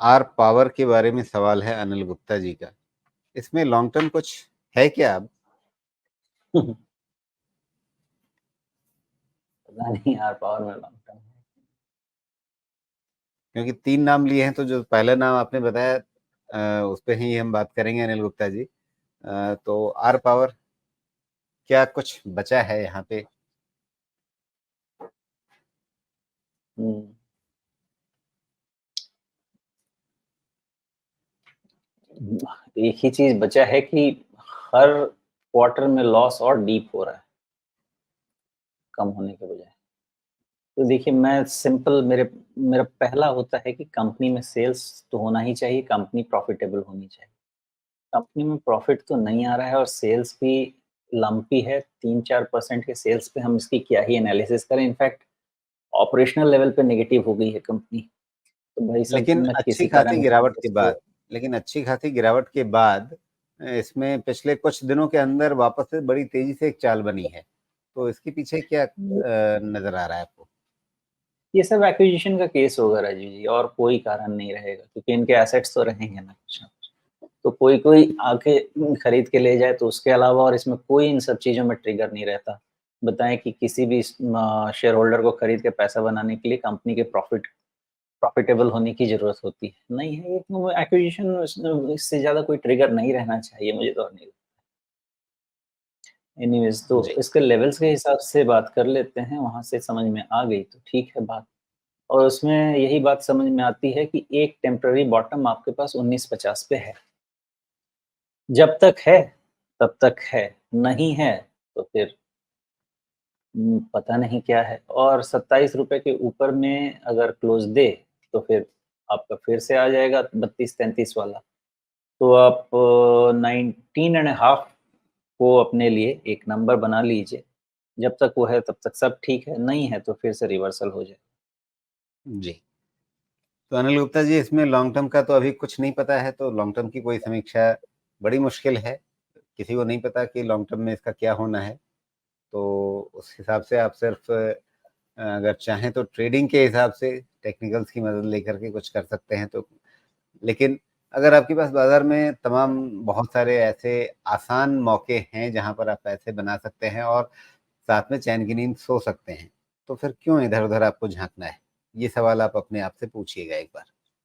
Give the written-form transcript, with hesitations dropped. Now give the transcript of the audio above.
Are power के बारे में सवाल है अनिल गुप्ता जी का। इसमें लॉन्ग टर्म कुछ है क्या अब? पता नहीं यार, पावर में लॉन्ग टर्म। क्योंकि 3 नाम लिए हैं, तो जो पहला नाम आपने बताया उस पे ही हम बात करेंगे अनिल गुप्ता जी। तो आर पावर क्या कुछ बचा है यहाँ पे? एक ही चीज बचा है कि हर क्वार्टर में लॉस और डीप हो रहा है कम होने के बजाय। तो देखिए, मैं सिंपल मेरे मेरा पहला होता है कि कंपनी में सेल्स तो होना ही चाहिए, कंपनी प्रॉफिटेबल होनी चाहिए। कंपनी में प्रॉफिट तो नहीं आ रहा है और सेल्स भी लंपी है, 3-4% के सेल्स पे हम इसकी क्या ही एनालिसिस करें। इनफैक्ट ऑपरेशनल लेवल पे नेगेटिव हो गई है कंपनी। तो भाई साहब, लेकिन मैं अच्छी किसी खासी कारण गिरावट के इसको बाद लेकिन अच्छी खासी गिरावट के बाद इसमें पिछले कुछ दिनों के अंदर वापस से बड़ी तेजी से एक चाल बनी है। तो इसके पीछे क्या नजर आ रहा है आपको? ये सब एक्विजिशन का केस होगा राजीव जी, और कोई कारण नहीं रहेगा, क्योंकि इनके एसेट्स तो रहेंगे ना कुछ ना कुछ। तो कोई कोई आके खरीद के ले जाए, तो उसके अलावा और इसमें कोई इन सब चीज़ों में ट्रिगर नहीं रहता। बताएँ कि किसी भी शेयर होल्डर को खरीद के पैसा बनाने के लिए कंपनी के प्रॉफिटेबल होने की ज़रूरत होती है। नहीं है, ये तो एक्विजिशन इससे ज़्यादा कोई ट्रिगर नहीं रहना चाहिए, मुझे तो नहीं। एनीवेज़, तो जी। इसके लेवल्स के हिसाब से बात कर लेते हैं, वहाँ से समझ में आ गई तो ठीक है बात। और उसमें यही बात समझ में आती है कि एक टेम्पररी बॉटम आपके पास 1950 पे है। जब तक है, तब तक है, नहीं है तो फिर पता नहीं क्या है। और ₹27 के ऊपर में अगर क्लोज़ दे, तो फिर आपका फिर से आ जाएगा 32-33 वाला। तो आप 19 एंड हाफ को अपने लिए एक नंबर बना लीजिए। जब तक वो है तब तक सब ठीक है, नहीं है तो फिर से रिवर्सल हो जाए। जी। तो अनिल गुप्ता जी, इसमें लॉन्ग टर्म का तो अभी कुछ नहीं पता है, तो लॉन्ग टर्म की कोई समीक्षा बड़ी मुश्किल है। किसी को नहीं पता कि लॉन्ग टर्म में इसका क्या होना है। तो उस हिसाब से आप सिर्फ अगर चाहें तो ट्रेडिंग के हिसाब से टेक्निकल्स की मदद लेकर के कुछ कर सकते हैं। तो लेकिन अगर आपके पास बाजार में तमाम बहुत सारे ऐसे आसान मौके हैं जहां पर आप पैसे बना सकते हैं और साथ में चैन की नींद सो सकते हैं, तो फिर क्यों इधर उधर आपको झांकना है? ये सवाल आप अपने आप से पूछिएगा एक बार।